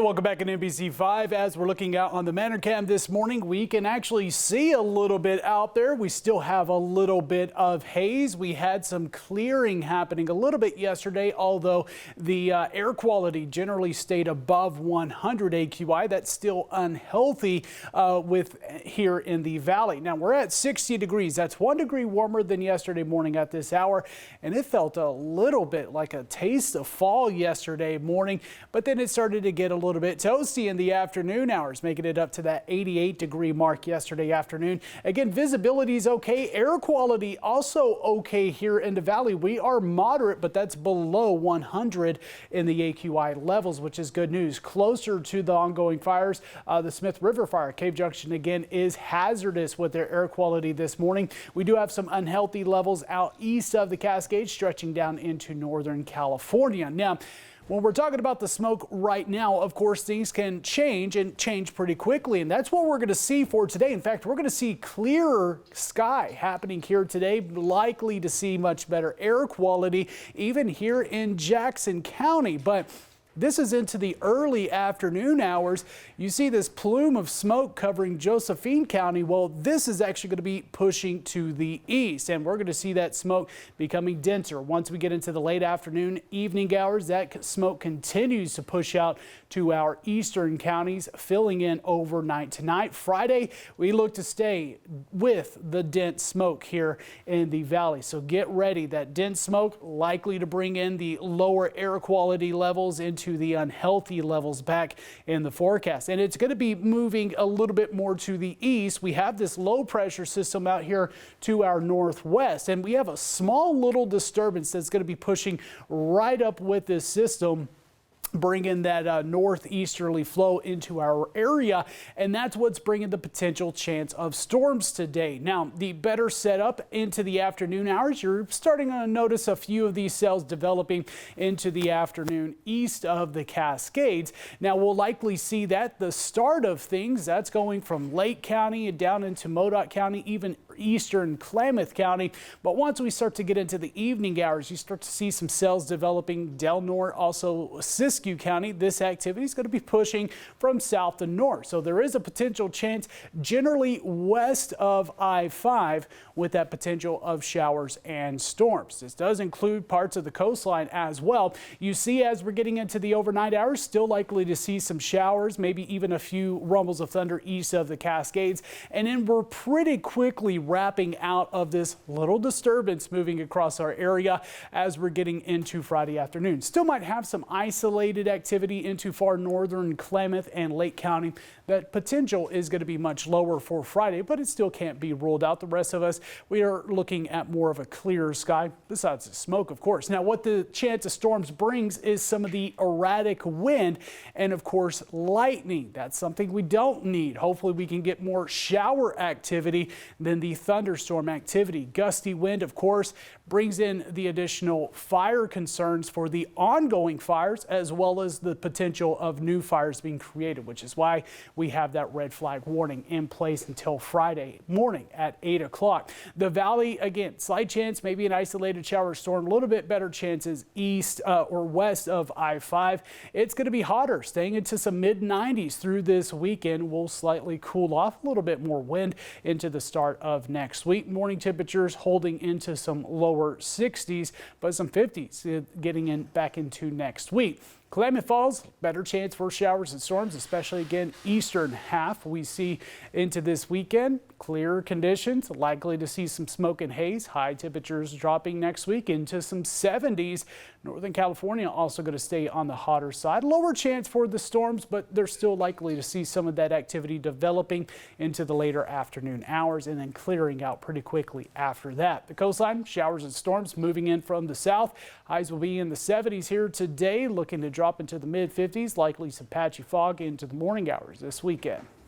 welcome back to NBC5. As we're looking out on the Manor Cam this morning, we can actually see a little bit out there. We still have a little bit of haze. We had some clearing happening a little bit yesterday, although the air quality generally stayed above 100 AQI. That's still unhealthy with here in the valley. Now we're at 60 degrees. That's 1 degree warmer than yesterday morning at this hour, and it felt a little bit like a taste of fall yesterday morning, but then it started to get a little bit toasty in the afternoon hours, making it up to that 88 degree mark yesterday afternoon. Again, visibility is okay. Air quality also okay here in the valley. We are moderate, but that's below 100 in the AQI levels, which is good news. Closer to the ongoing fires, the Smith River fire, Cave Junction again is hazardous with their air quality this morning. We do have some unhealthy levels out east of the Cascades, stretching down into Northern California. Now, when we're talking about the smoke right now, of course, things can change and change pretty quickly. And that's what we're going to see for today. In fact, we're going to see clearer sky happening here today, likely to see much better air quality, even here in Jackson County. But this is into the early afternoon hours. You see this plume of smoke covering Josephine County. Well, this is actually going to be pushing to the east, and we're going to see that smoke becoming denser. Once we get into the late afternoon, evening hours, that smoke continues to push out to our eastern counties, filling in overnight tonight. Friday, we look to stay with the dense smoke here in the valley. So get ready. That dense smoke likely to bring in the lower air quality levels into the unhealthy levels back in the forecast. And it's going to be moving a little bit more to the east. We have this low pressure system out here to our northwest, and we have a small little disturbance that's going to be pushing right up with this system, bringing that northeasterly flow into our area, and that's what's bringing the potential chance of storms today. Now, the better setup into the afternoon hours, you're starting to notice a few of these cells developing into the afternoon east of the Cascades. Now, we'll likely see that the start of things, that's going from Lake County and down into Modoc County, even eastern Klamath County. But once we start to get into the evening hours, you start to see some cells developing Del Norte, also Siskiyou County. This activity is going to be pushing from south to north. So there is a potential chance generally west of I-5 with that potential of showers and storms. This does include parts of the coastline as well. You see, as we're getting into the overnight hours, still likely to see some showers, maybe even a few rumbles of thunder east of the Cascades. And then we're pretty quickly wrapping out of this little disturbance moving across our area as we're getting into Friday afternoon. Still might have some isolated activity into far northern Klamath and Lake County. That potential is going to be much lower for Friday, but it still can't be ruled out. The rest of us, we are looking at more of a clearer sky, besides the smoke, of course. Now, what the chance of storms brings is some of the erratic wind and, of course, lightning. That's something we don't need. Hopefully, we can get more shower activity than the thunderstorm activity. Gusty wind, of course, brings in the additional fire concerns for the ongoing fires, as well as the potential of new fires being created, which is why we have that red flag warning in place until Friday morning at 8 o'clock. The valley, again, slight chance, maybe an isolated shower storm, a little bit better chances east or west of I-5. It's going to be hotter, staying into some mid-90s through this weekend. We'll slightly cool off, a little bit more wind into the start of next week. Morning temperatures holding into some lower 60s, but some 50s getting in back into next week. Klamath Falls, better chance for showers and storms, especially again eastern half. We see into this weekend clearer conditions, likely to see some smoke and haze. High temperatures dropping next week into some 70s. Northern California also going to stay on the hotter side. Lower chance for the storms, but they're still likely to see some of that activity developing into the later afternoon hours and then clearing out pretty quickly after that. The coastline, showers and storms moving in from the south. Highs will be in the 70s here today, looking to drop into the mid-50s, likely some patchy fog into the morning hours this weekend.